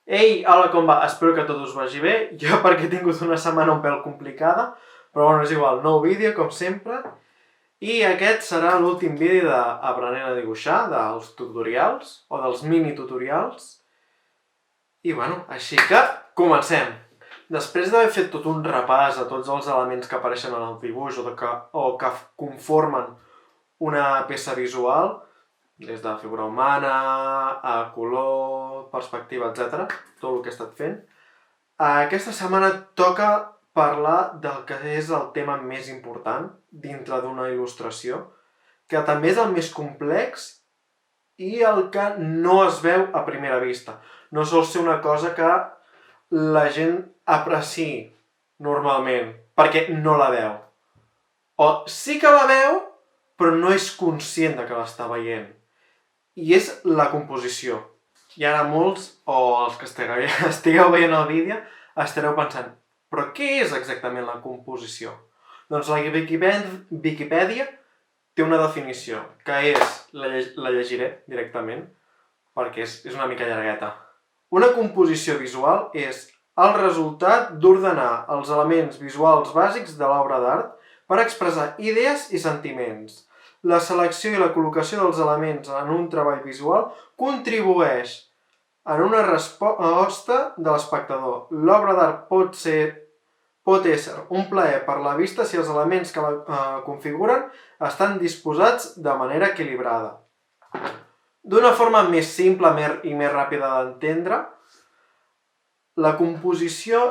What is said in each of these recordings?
Ei, hola, com va? Espero que tot us vagi bé. Jo perquè he tingut una setmana un pèl complicada, però bueno, és igual, nou vídeo, com sempre. I aquest serà l'últim vídeo d'aprenent a dibuixar, dels tutorials, o dels mini tutorials. I bueno, així que comencem. Després d'haver fet tot un repàs a tots els elements que apareixen en el dibuix o que conformen una peça visual, des de figura humana, a color, perspectiva, etc. Tot el que he estat fent. Aquesta setmana toca parlar del que és el tema més important dintre d'una il·lustració, que també és el més complex i el que no es veu a primera vista. No sol ser una cosa que la gent apreciï normalment, perquè no la veu. O sí que la veu, però no és conscient de que l'està veient. I és la composició. I ara molts, o els que estigueu veient el vídeo, estareu pensant, però què és exactament la composició? Doncs la Viquipèdia té una definició, que és, la llegiré directament, perquè és una mica llargueta. Una composició visual és el resultat d'ordenar els elements visuals bàsics de l'obra d'art per expressar idees i sentiments. La selecció i la col·locació dels elements en un treball visual contribueix en una resposta de l'espectador. L'obra d'art pot ésser un plaer per la vista si els elements que la configuren estan disposats de manera equilibrada. D'una forma més simple i més ràpida d'entendre, la composició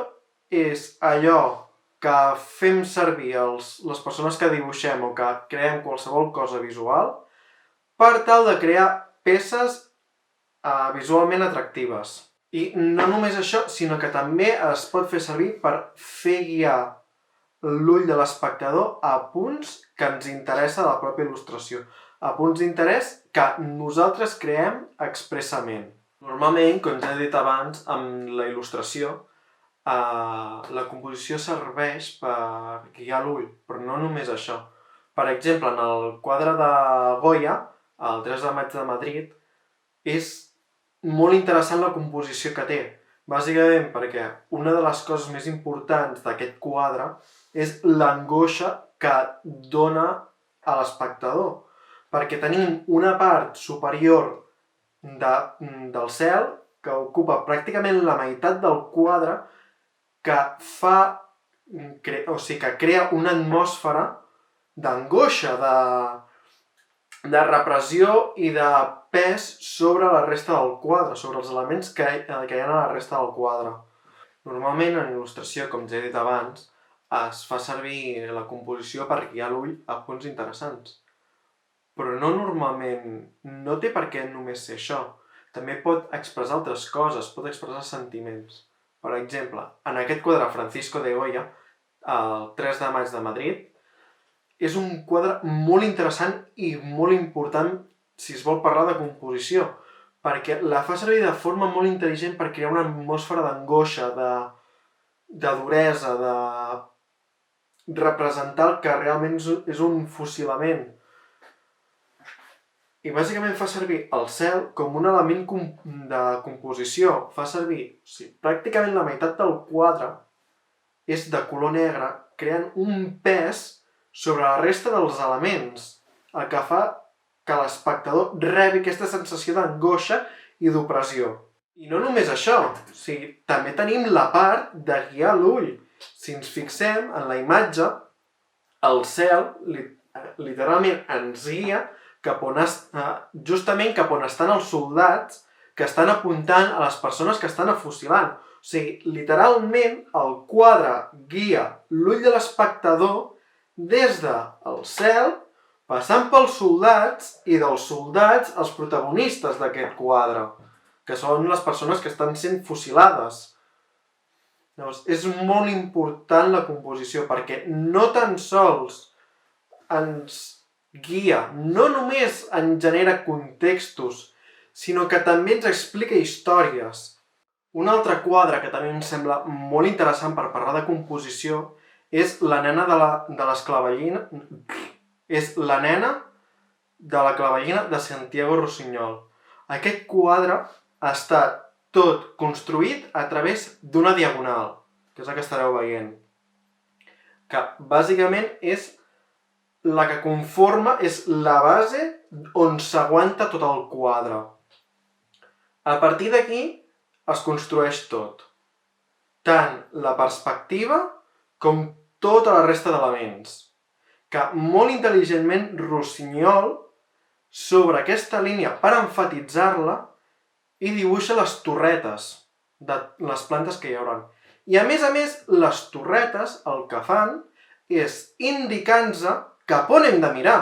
és allò que fem servir les persones que dibuixem o que creem qualsevol cosa visual per tal de crear peces visualment atractives. I no només això, sinó que també es pot fer servir per fer guiar l'ull de l'espectador a punts que ens interessa de la pròpia il·lustració, a punts d'interès que nosaltres creem expressament. Normalment, com ja he dit abans, amb la il·lustració, la composició serveix per guiar l'ull, però no només això. Per exemple, en el quadre de Goya, el 3 de maig de Madrid, és molt interessant la composició que té. Bàsicament perquè una de les coses més importants d'aquest quadre és l'angoixa que dona a l'espectador. Perquè tenim una part superior del cel que ocupa pràcticament la meitat del quadre que que crea una atmosfera d'angoixa, de repressió i de pes sobre la resta del quadre, sobre els elements que hi ha a la resta del quadre. Normalment en il·lustració, com ja he dit abans, es fa servir la composició per guiar l'ull a punts interessants. Però no té per què només ser això. També pot expressar altres coses, pot expressar sentiments. Per exemple, en aquest quadre Francisco de Goya, el 3 de maig de Madrid, és un quadre molt interessant i molt important si es vol parlar de composició, perquè la fa servir de forma molt intel·ligent per crear una atmosfera d'angoixa, de duresa, de representar el que realment és un fusilament. I bàsicament fa servir el cel com un element de composició. Fa servir, pràcticament la meitat del quadre és de color negre, creant un pes sobre la resta dels elements, el que fa que l'espectador rebi aquesta sensació d'angoixa i d'opressió. I no només això, també tenim la part de guiar l'ull. Si ens fixem en la imatge, el cel literalment ens guia justament cap on estan els soldats que estan apuntant a les persones que estan afusilant. O sigui, literalment el quadre guia l'ull de l'espectador des del cel, passant pels soldats i dels soldats els protagonistes d'aquest quadre, que són les persones que estan sent fusilades. Llavors, és molt important la composició perquè no tan sols ens guia, no només ens genera contextos, sinó que també ens explica històries. Un altre quadre que també em sembla molt interessant per parlar de composició és la nena de l'esclavellina. És la nena de la clavellina de Santiago Rusiñol. Aquest quadre està tot construït a través d'una diagonal, que és la que estareu veient. Que bàsicament és la que conforma, és la base on s'aguanta tot el quadre. A partir d'aquí es construeix tot. Tant la perspectiva com tota la resta d'elements. Que molt intel·ligentment Rossinyol, sobre aquesta línia per emfatitzar-la, i dibuixa les torretes de les plantes que hi haurà. I a més, les torretes el que fan és indicar-nos cap on hem de mirar.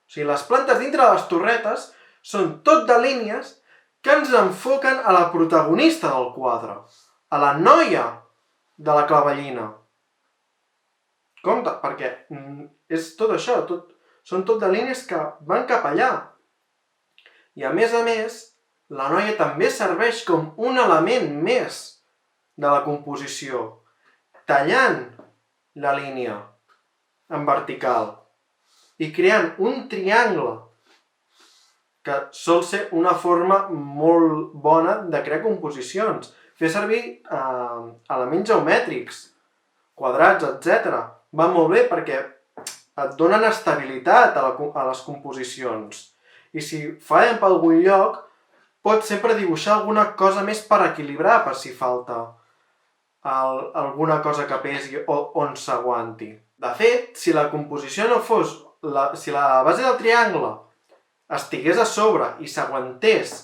O sigui, les plantes dintre de les torretes són tot de línies que ens enfoquen a la protagonista del quadre, a la noia de la clavellina. Compte, perquè és tot això, són tot de línies que van cap allà. I a més, la noia també serveix com un element més de la composició, tallant la línia en vertical i creant un triangle, que sol ser una forma molt bona de crear composicions. Fer servir elements geomètrics, quadrats, etc. Va molt bé perquè et donen estabilitat a les composicions. I si fallen per algun lloc, pots sempre dibuixar alguna cosa més per equilibrar, per si falta alguna cosa que pesi o on s'aguanti. De fet, si la composició no fos, si la base del triangle estigués a sobre i s'aguantés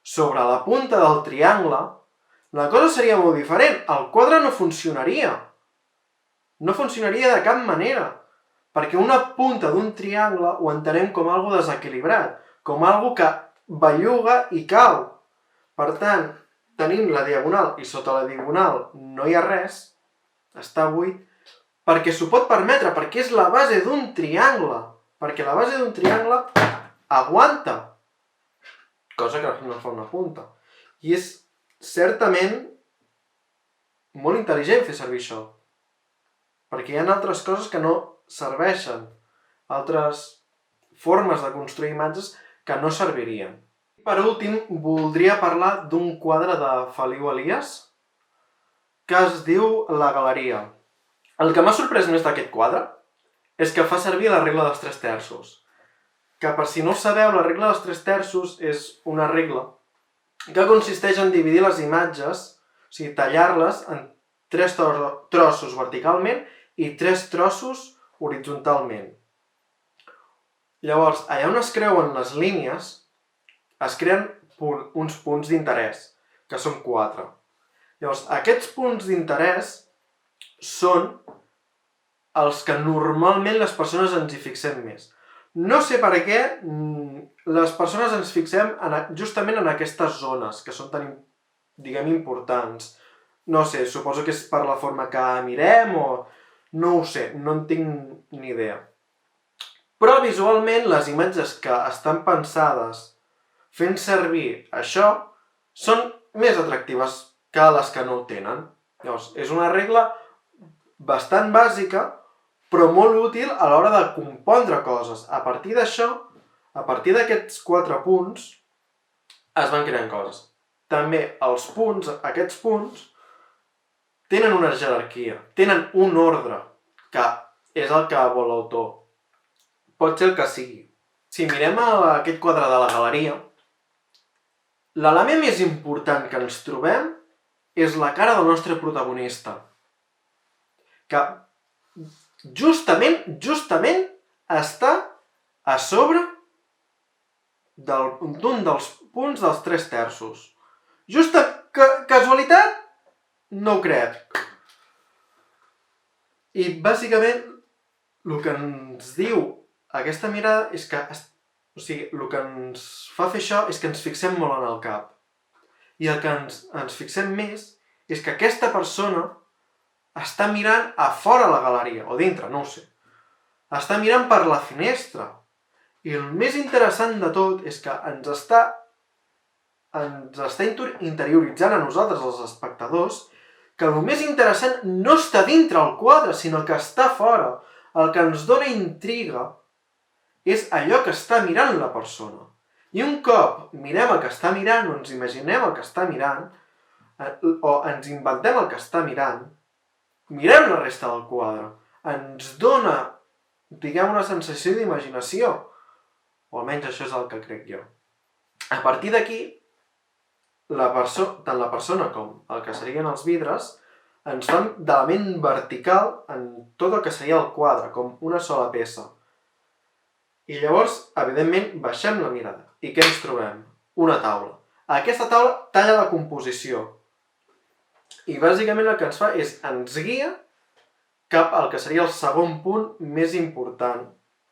sobre la punta del triangle, la cosa seria molt diferent. El quadre no funcionaria. No funcionaria de cap manera, perquè una punta d'un triangle ho entenem com algo desequilibrat, com algo que belluga i cau. Per tant, tenim la diagonal i sota la diagonal no hi ha res, està buit, perquè s'ho pot permetre, perquè és la base d'un triangle, perquè la base d'un triangle aguanta, cosa que no fa una punta. I és certament molt intel·ligent fer servir això, perquè hi ha altres coses que no serveixen, altres formes de construir imatges que no servirien. Per últim, voldria parlar d'un quadre de Feliu Elias que es diu La Galeria. El que m'ha sorprès més d'aquest quadre és que fa servir la regla dels 3 terços. Que per si no ho sabeu, la regla dels 3 terços és una regla que consisteix en dividir les imatges, o sigui, tallar-les en 3 trossos verticalment i 3 trossos horitzontalment. Llavors, allà on es creuen les línies, es creen uns punts d'interès, que són 4. Llavors, aquests punts d'interès són els que normalment les persones ens hi fixem més. No sé per què les persones ens fixem justament en aquestes zones, que són tan, diguem, importants. No sé, suposo que és per la forma que mirem o... No ho sé, no en tinc ni idea. Però visualment les imatges que estan pensades fent servir això són més atractives que les que no ho tenen. Llavors, és una regla bastant bàsica, però molt útil a l'hora de compondre coses. A partir d'això, a partir d'aquests 4 punts, es van creant coses. També els punts, aquests punts, tenen una jerarquia, tenen un ordre, que és el que vol l'autor. Pot ser el que sigui. Si mirem aquest quadre de la galeria, l'element més important que ens trobem és la cara del nostre protagonista, que justament està a sobre d'un dels punts dels 3 terços. Casualitat? No ho crec. I bàsicament el que ens diu aquesta mirada és que, o sigui, el que ens fa fer això és que ens fixem molt en el cap. I el que ens fixem més és que aquesta persona està mirant a fora la galeria, o dintre, no ho sé. Està mirant per la finestra. I el més interessant de tot és que ens està interioritzant a nosaltres, els espectadors, que el més interessant no està dintre el quadre, sinó que està fora. El que ens dona intriga és allò que està mirant la persona. I un cop mirem el que està mirant, o ens imaginem el que està mirant, o ens inventem el que està mirant, mirem la resta del quadre, ens dona, diguem, una sensació d'imaginació, o almenys això és el que crec jo. A partir d'aquí, tant la persona com el que serien els vidres ens fan d'element vertical en tot el que seria el quadre, com una sola peça. I llavors, evidentment, baixem la mirada. I què ens trobem? Una taula. Aquesta taula talla la composició. I bàsicament el que ens fa és ens guia cap al que seria el segon punt més important,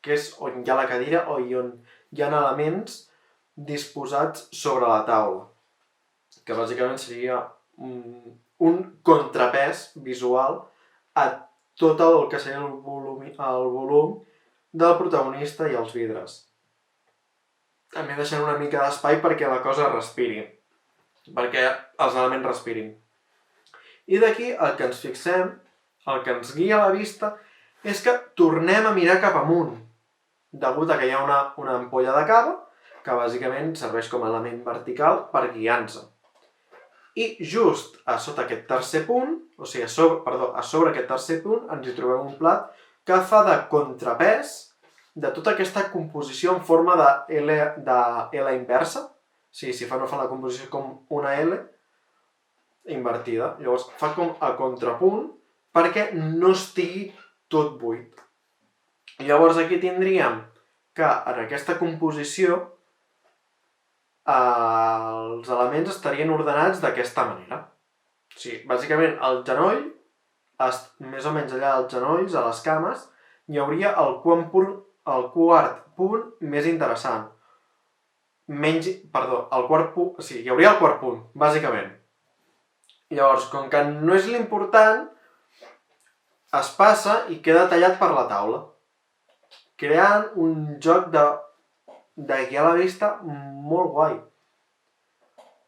que és on hi ha la cadira o on hi ha elements disposats sobre la taula, que bàsicament seria un contrapès visual a tot el que seria el volum del protagonista i els vidres. També deixant una mica d'espai perquè la cosa respiri, perquè els elements respirin. I d'aquí el que ens fixem, el que ens guia la vista, és que tornem a mirar cap amunt, degut a que hi ha una ampolla de cava, que bàsicament serveix com a element vertical per guiar-nos. I just a sota aquest tercer punt, o sigui, a sobre aquest tercer punt, ens hi trobem un plat que fa de contrapès de tota aquesta composició en forma de L inversa. Sí, si no fa la composició com una L invertida. Llavors fa com a contrapunt perquè no estigui tot buit. Llavors aquí tindríem que en aquesta composició els elements estarien ordenats d'aquesta manera. O sigui, bàsicament el genoll, més o menys allà als genolls, a les cames, hi hauria el quart punt més interessant. Hi hauria el quart punt, bàsicament. Llavors, com que no és l'important, es passa i queda tallat per la taula, creant un joc de guiar la vista molt guai.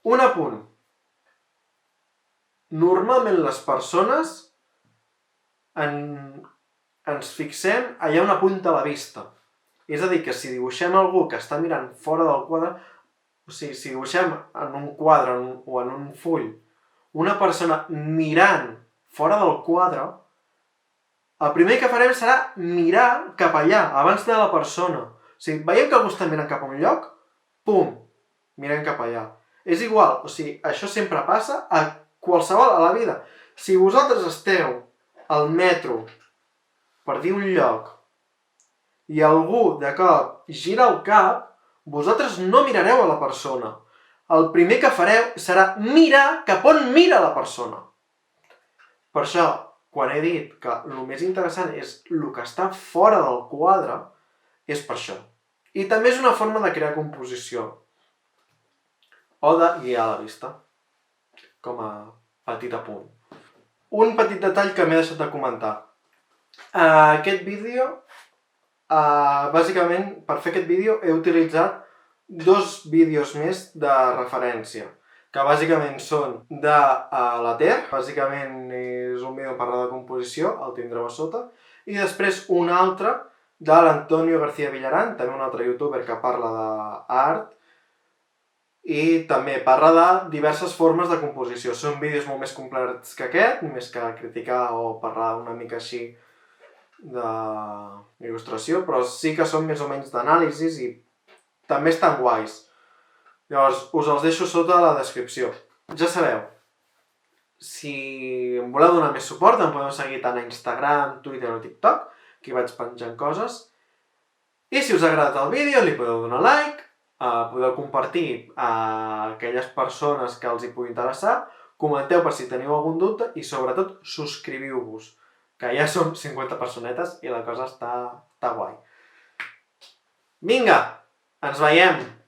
Un apunt. Normalment les persones ens fixem allà on apunta la vista. És a dir, que si dibuixem algú que està mirant fora del quadre, o sigui, si dibuixem en un quadre o en un full una persona mirant fora del quadre, el primer que farem serà mirar cap allà, abans de la persona. O sigui, veiem que algú està mirant cap a un lloc, pum, mirem cap allà. És igual, o sigui, això sempre passa a qualsevol a la vida. Si vosaltres esteu al metro, per dir un lloc, i algú de cop gira el cap, vosaltres no mirareu a la persona. El primer que fareu serà mirar cap on mira la persona. Per això, quan he dit que el més interessant és el que està fora del quadre, és per això. I també és una forma de crear composició. O de guiar la vista. Com a petit apunt. Un petit detall que m'he deixat de comentar. Aquest vídeo, bàsicament, per fer aquest vídeo he utilitzat 2 vídeos més de referència, que bàsicament són de la Ter, bàsicament és un vídeo per parlar de composició, el tindreu a sota, i després un altre de l'Antonio García Villarán, també un altre youtuber que parla d'art, i també parla de diverses formes de composició. Són vídeos molt més complets que aquest, més que criticar o parlar una mica així d'il·lustració, però sí que són més o menys d'anàlisis i també estan guais. Llavors, us els deixo sota la descripció. Ja sabeu, si em voleu donar més suport, em podeu seguir tant a Instagram, Twitter o TikTok, que hi vaig penjant coses. I si us ha agradat el vídeo, li podeu donar like, podeu compartir a aquelles persones que els hi pugui interessar, comenteu per si teniu algun dubte i sobretot subscriviu-vos, que ja som 50 personetes i la cosa està guai. Vinga, ens veiem!